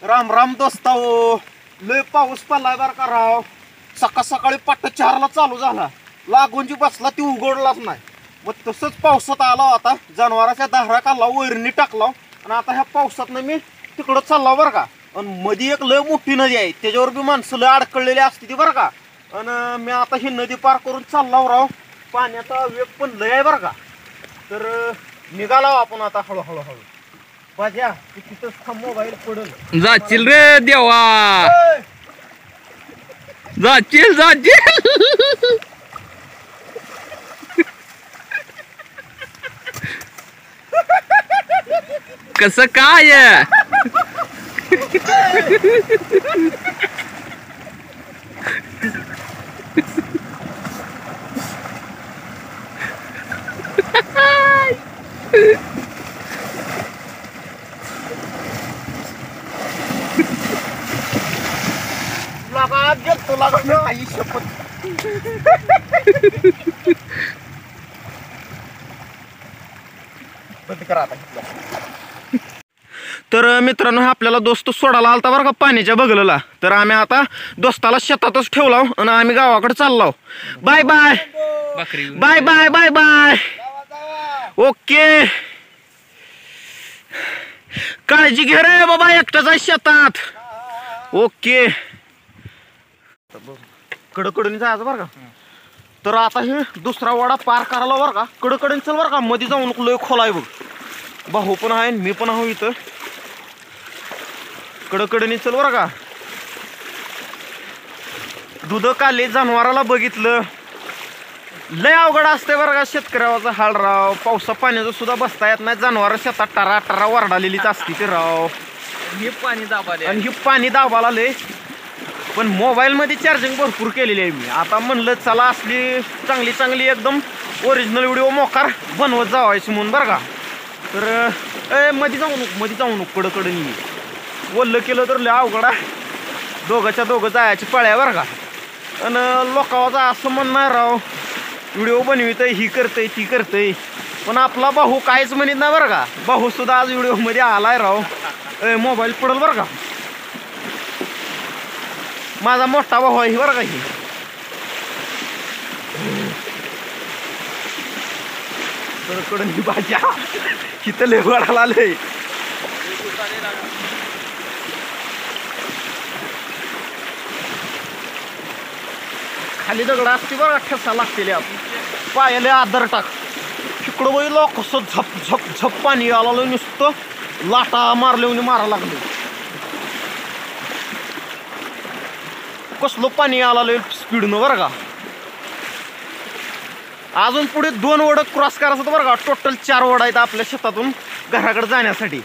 राम राम दोस्ताओ, लय पाऊस पडलाय बर का राव. सकाळ सकाळी पट्ट 4ला चालू झाला, लागून जी बसला ती उघडलाच नाही. मग तसंच पावसात आला होता, जनावरांच्या दाहरा काढला, वैरणी टाकला आणि आता ह्या पावसातनं मी तिकडं चालला बरं का. आणि मध्ये एक लय मोठी नदी आहे, त्याच्यावर बी माणसं लय अडकळलेली असते ती बरं का. आणि मी आता ही नदी पार करून चालला राव. पाण्याचा वेग पण लय आहे बरं का. तर निघाला आपण आता हळूहळू हळू. बाजा तिथंच मोबाईल पडल. जाशील रे देवा, जाशील जाशील. कसं काय लगा घेतो लगा ना आई शपथ. बंद करा आता. तर मित्रांनो, आपल्याला दोस्त सोडायला आलता बरं का पाण्याच्या बगलला. तर आम्ही आता दोस्ताला शेतातच ठेवला आणि आम्ही गावाकडे चाललो. Bye bye bye bye bye bye. Okay, काळजी घे रे बाबा, एकटाच आहे शेतात. ओके, कडकडून जायचं बरं का. तर आता हे दुसरा वाडा पार करायला बरं का. कडकडून चल बरं का, मध्ये जाऊन लय खोला आहे बघ. भाऊ पण आहे, मी पण आहो इथं. कडकडणी चल बरं का. दूध काले जनावराला बघितलं, लय अवघड असते बरं का शेतकऱ्याचा हाल राव. पावसा पाण्याचं सुद्धा बसता येत नाही, जनावर शेतात टरा टरा वरडालेलीच असते ते राव. हे पाणी दाबाले आणि हे पाणी दाबाला लय. पण मोबाईल मध्ये चार्जिंग भरपूर केलेली आहे मी. आता म्हणलं चला असली चांगली चांगली एकदम ओरिजिनल व्हिडिओ मोकार बनवत जावायची म्हणून बरं का. तर मध्ये जाऊ नको कडकडणी. वल्ल केलं तर लय अवघड आहे, दोघाच्या दोघं जायची पळ्या बरं का. आणि लोकांचं असं म्हणणार राव, व्हिडिओ बनवितय, ही करतय ती करतय, पण आपला भाऊ काहीच म्हणत नाही बरं का. भाऊ सुद्धा आज व्हिडिओ मध्ये आलाय राव. मोबाईल पडल बरं का. माझा मोठा भाऊ आहे बरं का. ही कडकडून ही भाज्या इथं लय वडाला आलंय. खाली दगड असते बरं का, ठसा लागतेले. पायाले आदर टाक. तिकडं बघितलं कसं झप झप झप पाणी आलं, नुसतं लाटा मारले मारा लागले. कसलं पाणी आलं स्पीडनं बरं का. अजून पुढे 2 वड क्रॉस करायचं बरं का. टोटल 4 वड आहेत आपल्या शेतातून घराकडे जाण्यासाठी.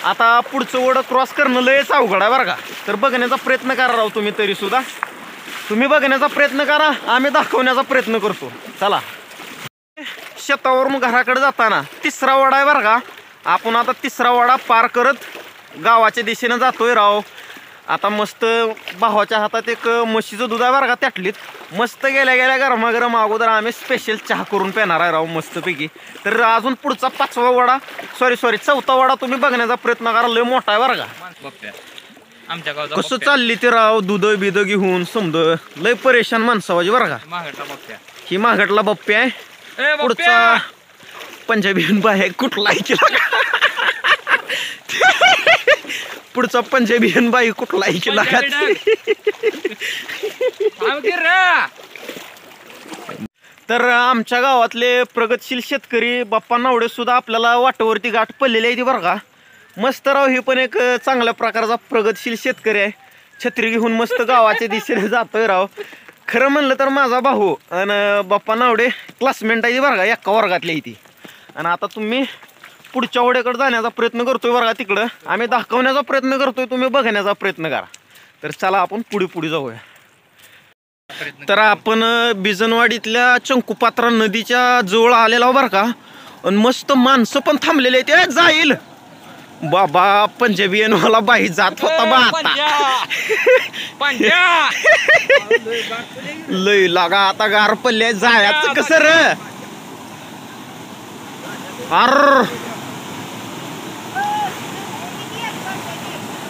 आता पुढचं वड क्रॉस करणं लयच अवघड आहे बरं का. तर बघण्याचा प्रयत्न करा राव तुम्ही. तरी सुद्धा तुम्ही बघण्याचा प्रयत्न करा, आम्ही दाखवण्याचा प्रयत्न करतो. चला, शेतावरून घराकडे जाताना 3रा वडा आहे बरं का. आपण आता 3रा वडा पार करत गावाच्या दिशेनं जातोय राव. आता मस्त भावाच्या हातात एक म्हशीचं दूध आहे बरं का, त्यातलीत मस्त गेल्या गेल्या गरमागरम अगोदर आम्ही स्पेशल चहा करून पेणार आहे राव मस्तपैकी. तर अजून पुढचा 5वा वडा, सॉरी 4था वडा तुम्ही बघण्याचा प्रयत्न करा. लय मोठा आहे बरं का. आमच्या गावात कसं चालली ते राव, दूध बिद घेऊन समज लय परेशान माणसावाजी बरं का. ही माघटला बप्पी आहे. पुढचा पंजाबी बाय कुठलाही केला. पुढचा पंजाबी बाई कुठलाही केला. तर आमच्या गावातले प्रगतशील शेतकरी बाप्पा नावडे सुद्धा आपल्याला वाटेवरती गाठ पडलेली आहे ती बरं का. मस्त राव, ही पण एक चांगल्या प्रकारचा प्रगतशील शेतकरी आहे. छत्री घेऊन मस्त गावाच्या दिशेने जातोय राव. खरं म्हणलं तर माझा भाऊ आणि बाप्पा नावडे क्लासमेट आहे बरं का, एका वर्गातली ती. आणि आता तुम्ही पुढच्या वड्याकडे जाण्याचा प्रयत्न करतोय बरं का. तिकडं आम्ही दाखवण्याचा प्रयत्न करतोय, तुम्ही बघण्याचा प्रयत्न करा. तर चला आपण पुढे जाऊया. तर आपण बिजनवाडीतल्या चंकुपात्रा नदीच्या जवळ आलेला बरं का. आणि मस्त माणसं पण थांबलेले आहेत. जाईल बाबा पंजाबी मला बाई जात होता बा आता. लय लागा आता गार पडले, जायचं कसं र. अर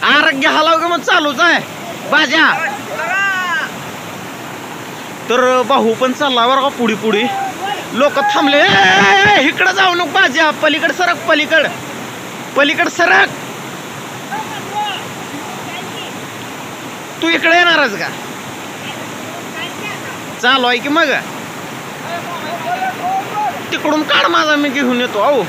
आरोग्य हलाव का मग चालूच आहे बाजा. तर भाऊ पण चालला बरं का पुढे पुढे. लोक थांबले. इकडं जाऊ नको बाजा, पलीकड सरक, पलीकड सरक. तू इकडे येणारच का? चालू आहे की मग तिकडून काढ माझा, मी घेऊन येतो. अहो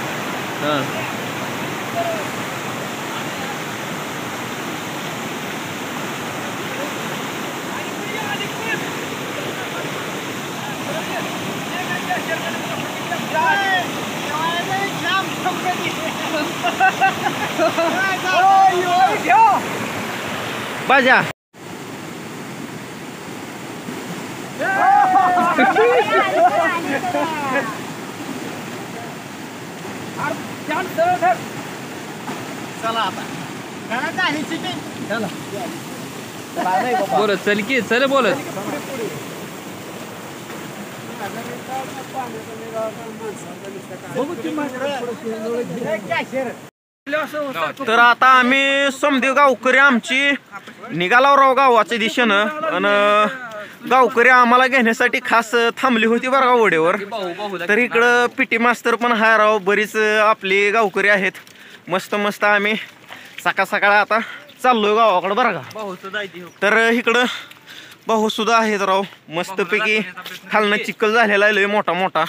बाजा. चला आता बोलत चल की चल बोलत. तर आता आम्ही समधी गावकरी आमची निघाला राव गावाच्या दिशेनं. आणि गावकरी आम्हाला घेण्यासाठी खास थांबली होती बरं का वडेवर. तर इकडं पीटी मास्तर पण हाय राव. बरीच आपली गावकरी आहेत. मस्त मस्त आम्ही सकाळ सकाळ आता चाललोय गावाकडे बरं का. तर इकडं भाऊ सुद्धा आहेत राव. मस्तपैकी खालनं चिखल झालेला आहे लय मोठा मोठा.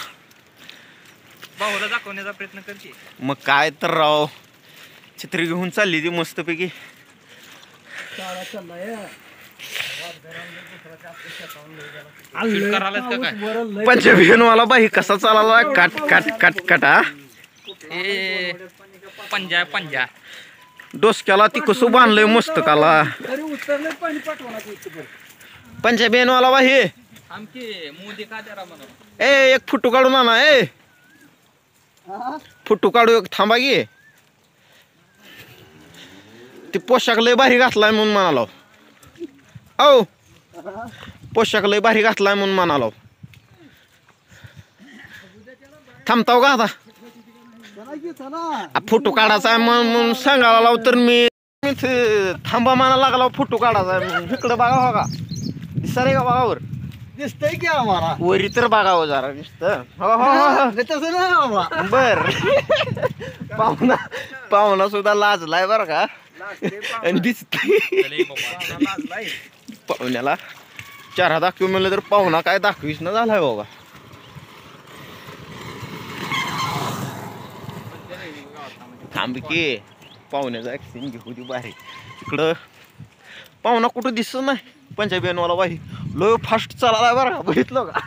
भाऊला दाखवण्याचा प्रयत्न करते. मग काय तर राव, छत्री घेऊन चालली ती मस्तपैकी. पंजाबीवाला बाई कसा चालला काट काट काट काटा. पंजा डोसक्याला ती कसं बांधलंय मस्तकाला. पंजाबीवाला बाई ए एक फोटो काढून आणा. ए फोटो काढू एक, थांबा गे. ती पोशाख लय भारी घातलाय म्हणून म्हणालो. औ पोशाख लय भारी घातलाय म्हणून म्हणालो. थांबताव का आता? फोटो काढायचा आहे म्हणून सांगायला लाव. तर मी थांबा म्हणा लागला फोटो काढायचा आहे. इकडं बघा हो का, दिसतंय का बघावर? दिसतंय की आम्हाला. वरी तर बघावं जरा दिसतं. बर पाहुणा सुद्धा लाजलाय बर का. आणि दिसतंय पाहुण्याला चारा दाखव म्हणलं तर पाहुणा काय दाखवीस ना झालाय बाबा. थांब की पाहुण्याचा ऍक्सिडेंट घेऊ दे बाहेर. इकडं पाहुणा कुठं दिसत नाही. पंजाबीवाला बाई लो फास्ट चालला बरं का, बघितलं का?